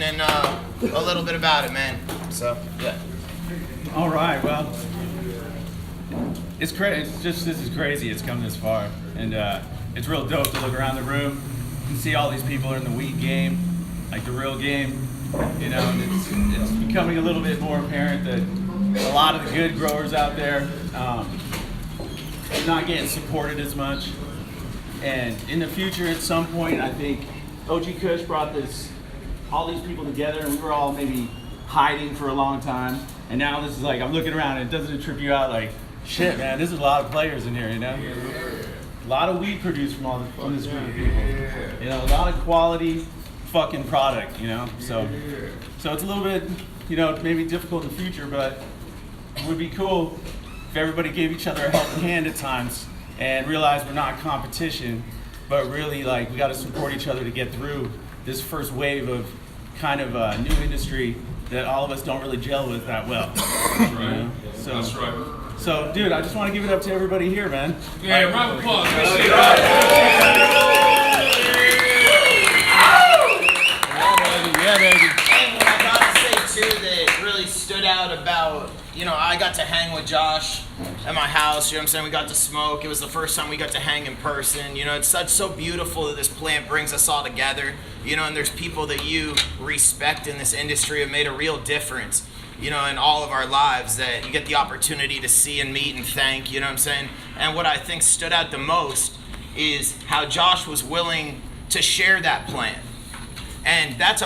mission and a little bit about it, man. So, yeah. All right, well, it's crazy. This is crazy. It's come this far, and it's real dope to look around the room and see all these people are in the weed game, like the real game. You know, and it's becoming a little bit more apparent that a lot of the good growers out there not getting supported as much. And in the future, at some point, I think OG Kush brought all these people together, and we were all maybe hiding for a long time. And now this is like, I'm looking around and it doesn't trip you out like, shit, man, this is a lot of players in here, you know? A lot of weed produced from this group of people. You know, a lot of quality fucking product, you know? So it's a little bit, you know, maybe difficult in the future, but it would be cool if everybody gave each other a helping hand at times and realized we're not competition, but really like we gotta support each other to get through this first wave of kind of a new industry that all of us don't really gel with that well. Right. So, that's right. So, dude, I just want to give it up to everybody here, man. Yeah, round of applause. Yeah, baby. And what I gotta say too that really stood out about, you know, I got to hang with Josh at my house, you know what I'm saying? We got to smoke. It was the first time we got to hang in person. You know, it's so beautiful that this plant brings us all together, you know, and there's people that you respect in this industry have made a real difference, you know, in all of our lives that you get the opportunity to see and meet and thank, you know what I'm saying? And what I think stood out the most is how Josh was willing to share that plant. And that's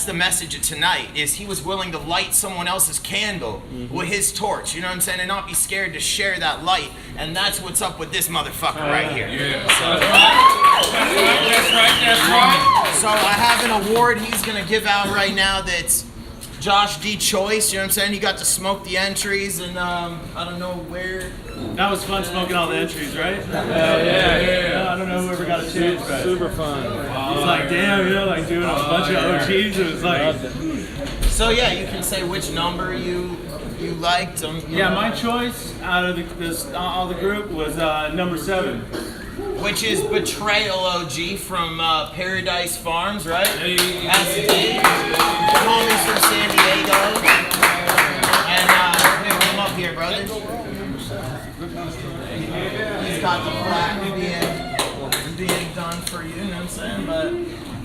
the message of tonight, is he was willing to light someone else's candle with his torch, you know what I'm saying, and not be scared to share that light. And that's what's up with this motherfucker right here. Yeah. So, That's right. so I have an award he's gonna give out right now that's Josh D. Choice, you know what I'm saying? He got to smoke the entries and I don't know where. That was fun smoking all the entries, right? Yeah. I don't know whoever got a chance, but Super fun. it's like, damn, you know, like doing a bunch of OGs. It was like, So yeah, you can say which number you liked. yeah, my choice out of all the group was number 7. Which is Betrayal OG from Paradise Farms, right? That's the homies from San Diego. And here, come up here, brother. He's got the plaque being done for you, you know what I'm saying? But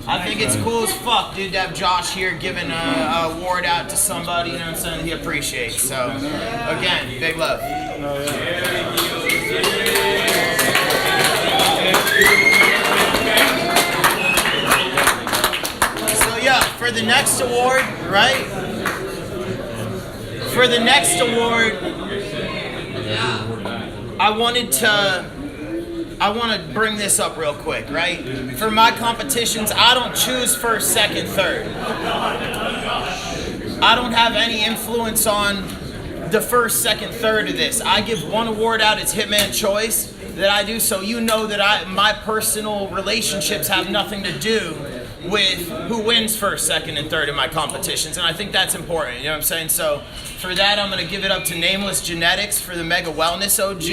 I think it's cool as fuck, dude, to have Josh here giving an award out to somebody, you know what I'm saying, he appreciates. So, again, big love. So yeah, for the next award, right? For the next award, I want to bring this up real quick, right? For my competitions, I don't choose first, second, third. I don't have any influence on the first, second, third of this. I give one award out, it's Hitman Choice, that I do, so you know that my personal relationships have nothing to do with who wins first, second, and third in my competitions, and I think that's important, you know what I'm saying? So for that, I'm going to give it up to Nameless Genetics for the Mega Wellness OG.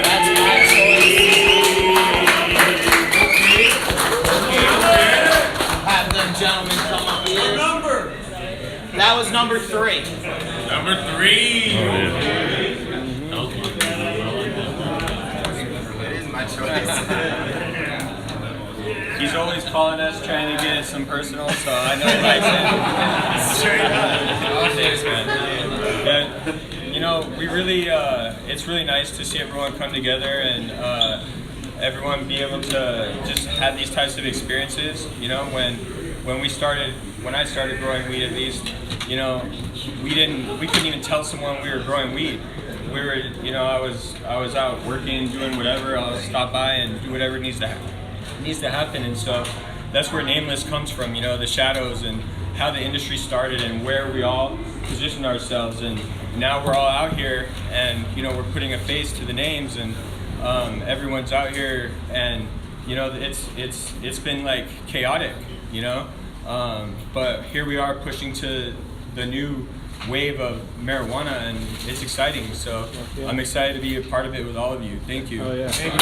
That's my choice. Have them gentlemen come up here. Number? That was number 3. Number 3. It is my choice. He's always calling us, trying to get some personal, so I know he likes it. Straight up. Thanks, man. And, you know, we really, it's really nice to see everyone come together and everyone be able to just have these types of experiences. You know, when I started growing weed, at least, you know, we couldn't even tell someone we were growing weed. We were, you know, I was out working, doing whatever. I'll stop by and do whatever needs to happen, and so that's where Nameless comes from. You know, the shadows and how the industry started and where we all positioned ourselves, and now we're all out here, and you know, we're putting a face to the names, and everyone's out here, and you know, it's been like chaotic, you know, but here we are pushing to the new wave of marijuana, and it's exciting. So I'm excited to be a part of it with all of you. Thank you. oh yeah. Thank you.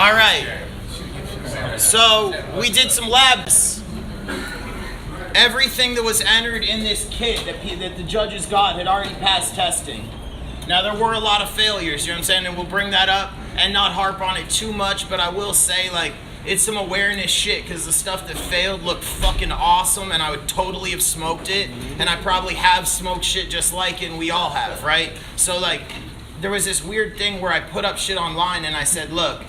All right. So we did some labs. Everything that was entered in this kit that the judges got had already passed testing. Now there were a lot of failures, you know what I'm saying? And we'll bring that up and not harp on it too much, but I will say, like, it's some awareness shit, because the stuff that failed looked fucking awesome and I would totally have smoked it, and I probably have smoked shit just like it, and we all have, right? So like, there was this weird thing where I put up shit online and I said, look,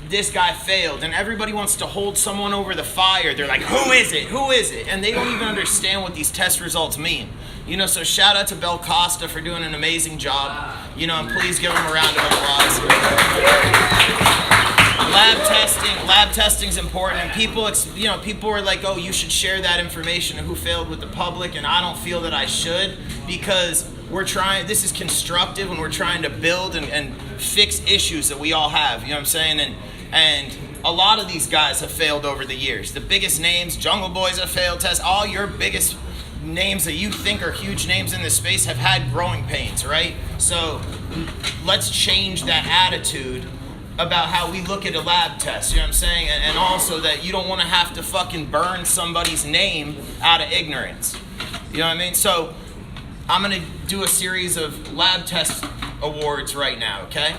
this guy failed, and everybody wants to hold someone over the fire. They're like, who is it? Who is it? And they don't even understand what these test results mean. You know, so shout out to Bel Costa for doing an amazing job. You know, and please give him a round of applause. Lab testing's important, and people were like, oh, you should share that information of who failed with the public, and I don't feel that I should, because this is constructive, and we're trying to build and fix issues that we all have, you know what I'm saying? And a lot of these guys have failed over the years. The biggest names, Jungle Boys have failed tests, all your biggest names that you think are huge names in this space have had growing pains, right? So let's change that attitude about how we look at a lab test, you know what I'm saying? And also that you don't want to have to fucking burn somebody's name out of ignorance. You know what I mean? So I'm going to do a series of lab test awards right now, okay?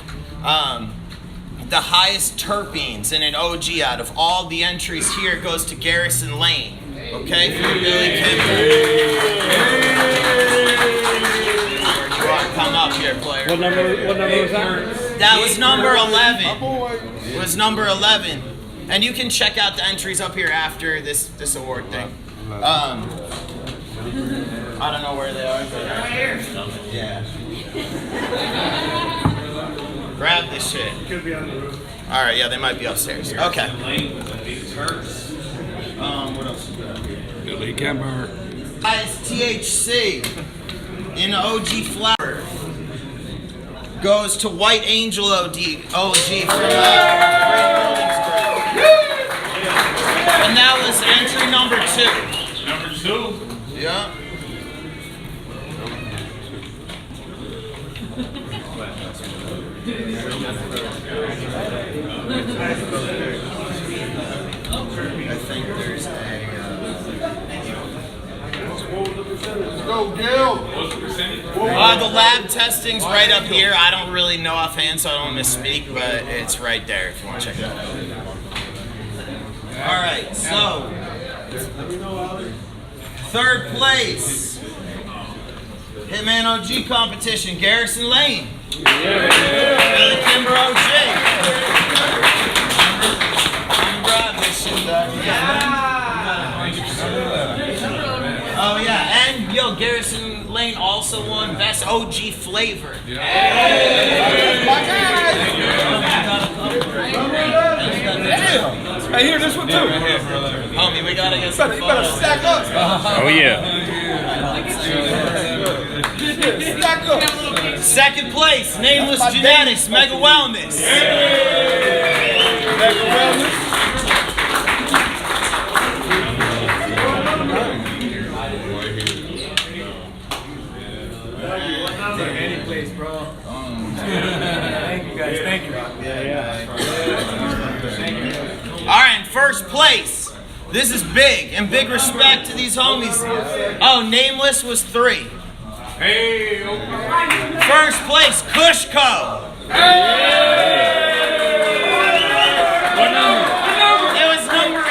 The highest terpenes in an OG out of all the entries here goes to Garrison Lane, okay? For Billy Come up here, player. What number was that? That was number 11. It was number 11. And you can check out the entries up here after this award thing. I don't know where they are. Right here. Yeah. Grab this shit. Could be on the roof. All right, yeah, they might be upstairs. Okay. What else is that? Billy Kemper. Highest THC in the OG flower goes to White Angel OG from Great Buildings Group. And that was entry number 2. Yeah. I think there's a. Go, Gil! The lab testing's right up here. I don't really know offhand, so I don't misspeak, but it's right there if you want to check it out. All right, so third place, Hitman OG competition, Garrison Lane. Billy Kimber OG. I'm gonna grab this shit back. Oh yeah, and yo, Garrison Lane also won Best OG Flavor. Right here, this one too. Homie, we gotta get some photos. You better stack up. Oh, yeah. Stack up. Second place, Nameless Genetics, Mega Wellness. Mega Wellness. Any place, bro. Thank you guys. Thank you. All right, in first place, this is big, and big respect to these homies. Oh, Nameless was 3. Hey, First place, Kushco. what number? It was number 8.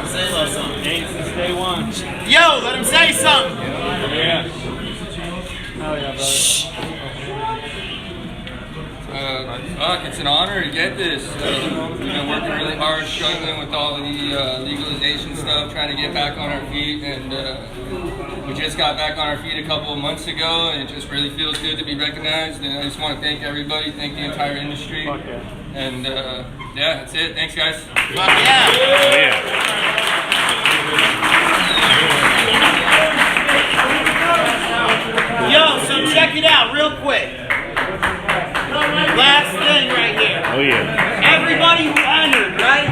Say a little something. Since day one. Yo, let him say something. Yeah. Oh yeah, brother. Fuck, it's an honor to get this. We've been working really hard, struggling with all the legalization stuff, trying to get back on our feet, and we just got back on our feet a couple of months ago, and it just really feels good to be recognized, and I just want to thank everybody, thank the entire industry, Fuck yeah. and yeah, that's it. Thanks, guys. Fuck yeah. Oh, yeah. Yo, so check it out real quick. Last thing right here. Oh, yeah. Everybody who entered, right?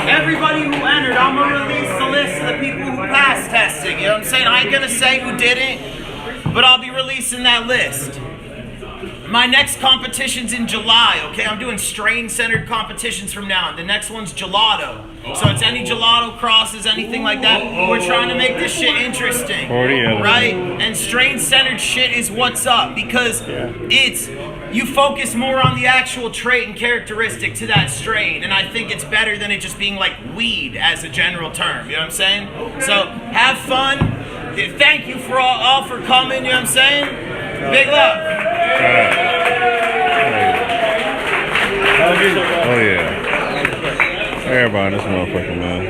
Everybody who entered, I'm going to release the list of the people who passed testing. You know what I'm saying? I ain't gonna say who did it, but I'll be releasing that list. My next competition's in July, okay? I'm doing strain-centered competitions from now on. The next one's gelato. So it's any gelato crosses, anything like that. We're trying to make this shit interesting, right? And strain-centered shit is what's up because you focus more on the actual trait and characteristic to that strain, and I think it's better than it just being like weed as a general term, you know what I'm saying? So have fun. Thank you for all for coming, you know what I'm saying? Big love. Oh yeah. Everybody in this motherfucker, man.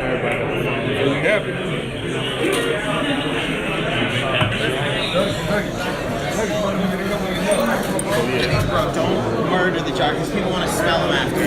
Bro, don't murder the jar because people want to smell them after.